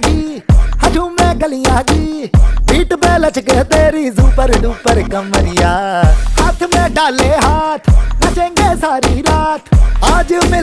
की, हजूम में गलियां की, पीठ पे लचके तेरी सुपर डुपर कमरिया। हाथ में डाले हाथ, नचेंगे सारी रात, आज मिल